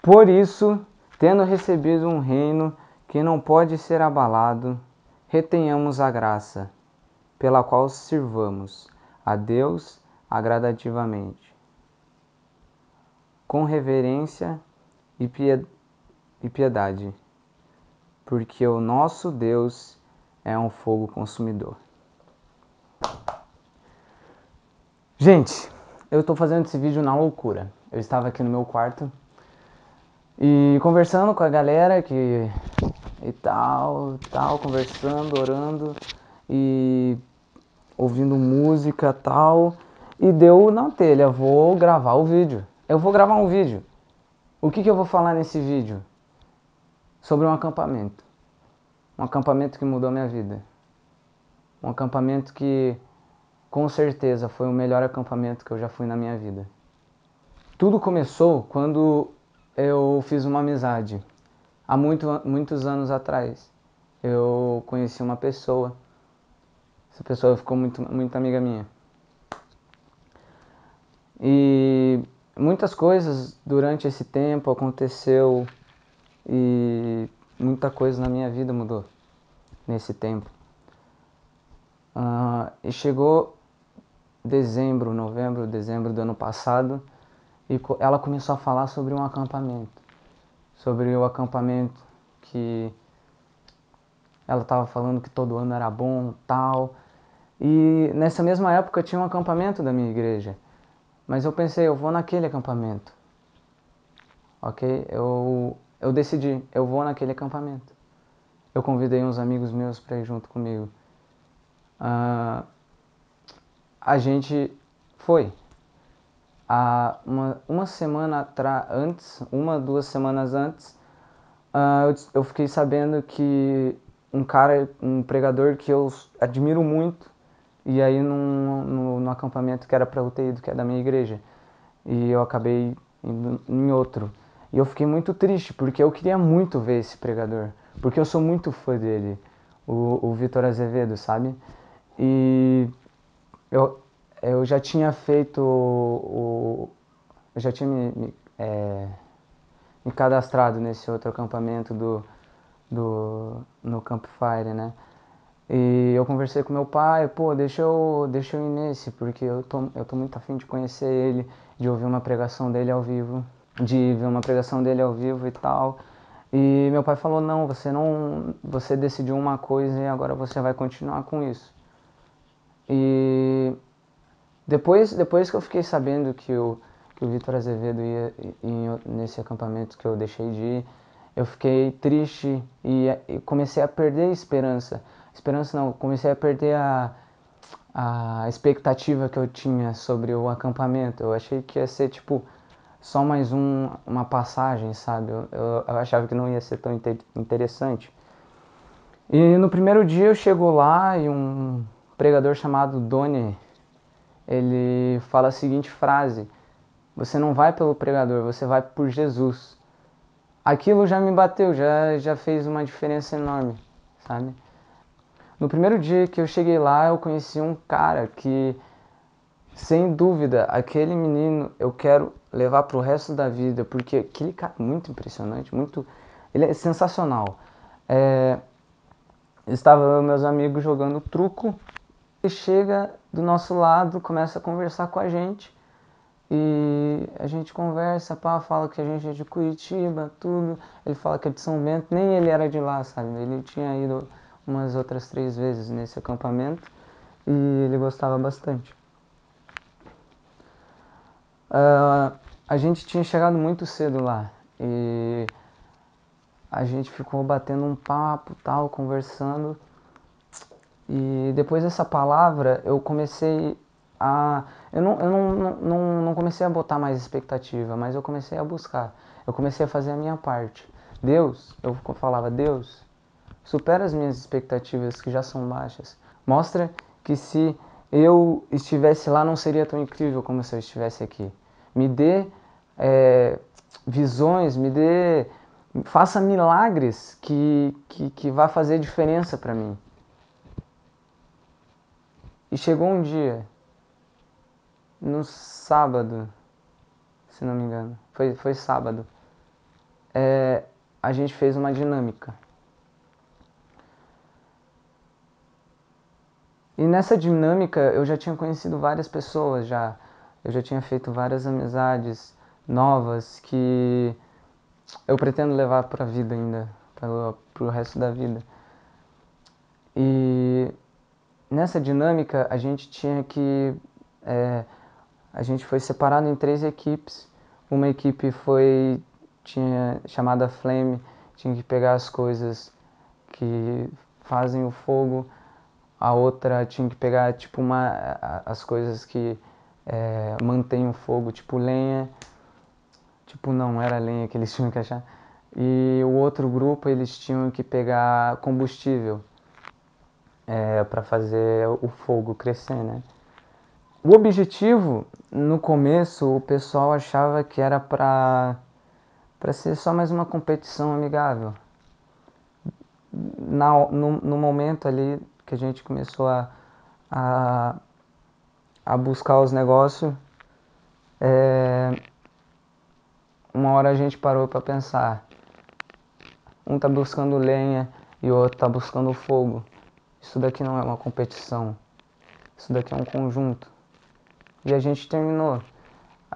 Por isso, tendo recebido um reino que não pode ser abalado, retenhamos a graça, pela qual sirvamos a Deus agradativamente, com reverência e piedade, porque o nosso Deus é um fogo consumidor. Gente, eu estou fazendo esse vídeo na loucura. Eu estava aqui no meu quarto e conversando com a galera e tal, conversando, orando e ouvindo música tal. E deu na telha, vou gravar o vídeo. Eu vou gravar um vídeo. O que eu vou falar nesse vídeo? Sobre um acampamento. Um acampamento que mudou minha vida. Um acampamento que com certeza foi o melhor acampamento que eu já fui na minha vida. Tudo começou quando eu fiz uma amizade. Há muitos anos atrás, eu conheci uma pessoa. Essa pessoa ficou muito amiga minha. E muitas coisas durante esse tempo aconteceu e muita coisa na minha vida mudou nesse tempo. E chegou novembro, dezembro do ano passado, e ela começou a falar sobre um acampamento. Sobre o acampamento que ela estava falando que todo ano era bom, tal. E nessa mesma época tinha um acampamento da minha igreja. Mas eu pensei, eu vou naquele acampamento. Ok? Eu decidi, eu vou naquele acampamento. Eu convidei uns amigos meus para ir junto comigo. A gente foi. Uma semana antes, 2 semanas antes, eu fiquei sabendo que um pregador que eu admiro muito, e aí no acampamento que era para eu ter ido, que é da minha igreja, e eu acabei indo em outro. E eu fiquei muito triste, porque eu queria muito ver esse pregador, porque eu sou muito fã dele, o Vitor Azevedo, sabe? E eu, eu já tinha feito eu já tinha me cadastrado nesse outro acampamento no Campfire, né? E eu conversei com meu pai, pô, deixa eu ir nesse, porque eu tô muito afim de conhecer ele, de ouvir uma pregação dele ao vivo, de ver uma pregação dele ao vivo e tal. E meu pai falou, não, você decidiu uma coisa e agora você vai continuar com isso. E depois que eu fiquei sabendo que o Vitor Azevedo ia nesse acampamento que eu deixei de ir, eu fiquei triste e comecei a perder a esperança. Esperança não, comecei a perder a expectativa que eu tinha sobre o acampamento. Eu achei que ia ser tipo só mais uma passagem, sabe? Eu achava que não ia ser tão interessante. E no primeiro dia eu chego lá e um pregador chamado Doni, ele fala a seguinte frase: você não vai pelo pregador, você vai por Jesus. Aquilo já me bateu, já fez uma diferença enorme, sabe? No primeiro dia que eu cheguei lá, eu conheci um cara que, sem dúvida, aquele menino eu quero levar pro resto da vida, porque aquele cara é muito impressionante, ele é sensacional. Estava meus amigos jogando truco, ele chega do nosso lado, começa a conversar com a gente. E a gente conversa, pá, fala que a gente é de Curitiba, tudo. Ele fala que é de São Bento, nem ele era de lá, sabe? Ele tinha ido umas outras 3 vezes nesse acampamento e ele gostava bastante. A gente tinha chegado muito cedo lá e a gente ficou batendo um papo, tal, conversando. E depois dessa palavra eu comecei a... Eu não comecei a botar mais expectativa, mas eu comecei a buscar. Eu comecei a fazer a minha parte. Deus, eu falava, Deus, supera as minhas expectativas que já são baixas. Mostra que se eu estivesse lá não seria tão incrível como se eu estivesse aqui. Me dê visões, faça milagres que vá fazer diferença para mim. E chegou um dia, no sábado, se não me engano, foi sábado. a gente fez uma dinâmica. E nessa dinâmica eu já tinha conhecido várias pessoas já. Eu já tinha feito várias amizades novas que eu pretendo levar para a vida ainda, para o resto da vida. E nessa dinâmica a gente tinha que... a gente foi separado em 3 equipes. Uma equipe chamada Flame, tinha que pegar as coisas que fazem o fogo. A outra tinha que pegar tipo as coisas que mantêm o fogo, tipo lenha. Tipo, não era lenha que eles tinham que achar. E o outro grupo eles tinham que pegar combustível para fazer o fogo crescer, né? O objetivo, no começo, o pessoal achava que era para ser só mais uma competição amigável. No momento ali que a gente começou a, a buscar os negócios, uma hora a gente parou para pensar. Um tá buscando lenha e o outro tá buscando fogo. Isso daqui não é uma competição. Isso daqui é um conjunto. E a gente terminou.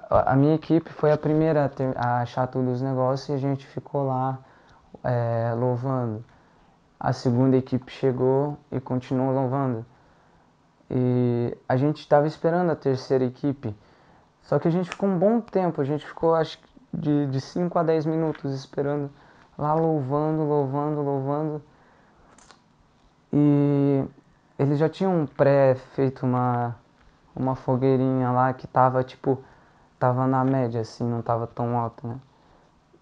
A minha equipe foi a primeira a achar todos os negócios e a gente ficou lá louvando. A segunda equipe chegou e continuou louvando. E a gente estava esperando a terceira equipe. Só que a gente ficou um bom tempo. A gente ficou acho que de 5 a 10 minutos esperando lá, louvando, louvando, louvando. E eles já tinham feito uma fogueirinha lá que tava tipo, tava na média assim, não tava tão alta, né?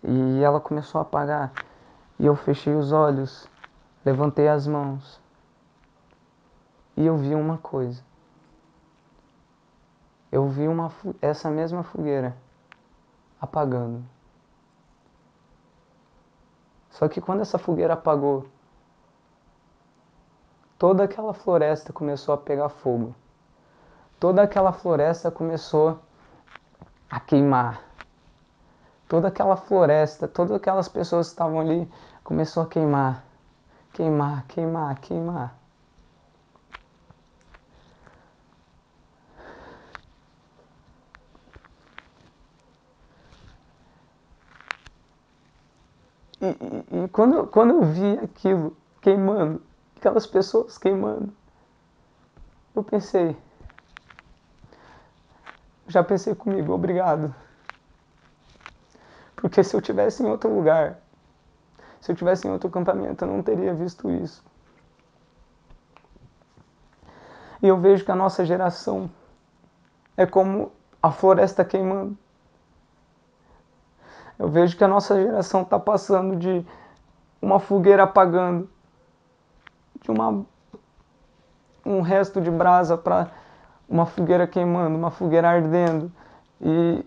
E ela começou a apagar. E eu fechei os olhos, levantei as mãos. E eu vi uma coisa. Eu vi essa mesma fogueira apagando. Só que quando essa fogueira apagou, toda aquela floresta começou a pegar fogo. Toda aquela floresta começou a queimar. Toda aquela floresta, todas aquelas pessoas que estavam ali, começou a queimar. Queimar, queimar, queimar. E quando eu vi aquilo queimando, aquelas pessoas queimando, eu pensei, já pensei comigo, obrigado. Porque se eu tivesse em outro lugar, se eu tivesse em outro acampamento, eu não teria visto isso. E eu vejo que a nossa geração é como a floresta queimando. Eu vejo que a nossa geração está passando de uma fogueira apagando, de um resto de brasa para uma fogueira queimando, uma fogueira ardendo. E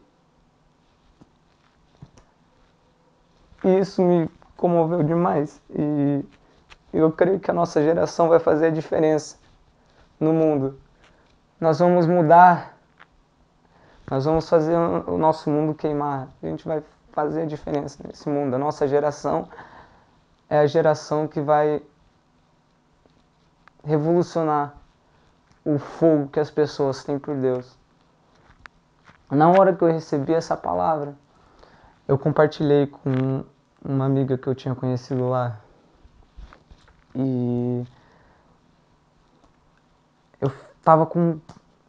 isso me comoveu demais. E eu creio que a nossa geração vai fazer a diferença no mundo. Nós vamos mudar, nós vamos fazer o nosso mundo queimar. A gente vai fazer a diferença nesse mundo. A nossa geração é a geração que vai revolucionar o fogo que as pessoas têm por Deus. Na hora que eu recebi essa palavra, eu compartilhei com uma amiga que eu tinha conhecido lá. E eu estava com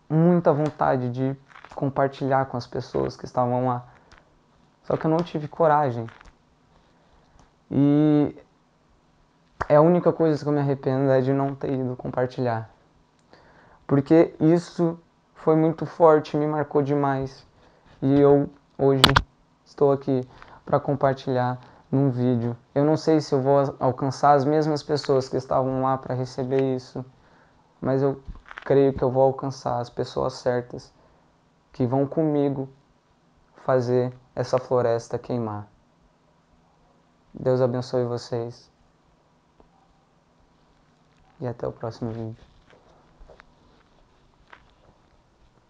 muita vontade de compartilhar com as pessoas que estavam lá. Só que eu não tive coragem. E a única coisa que eu me arrependo é de não ter ido compartilhar. Porque isso foi muito forte, me marcou demais. E eu hoje estou aqui para compartilhar num vídeo. Eu não sei se eu vou alcançar as mesmas pessoas que estavam lá para receber isso, mas eu creio que eu vou alcançar as pessoas certas que vão comigo fazer essa floresta queimar. Deus abençoe vocês e até o próximo vídeo.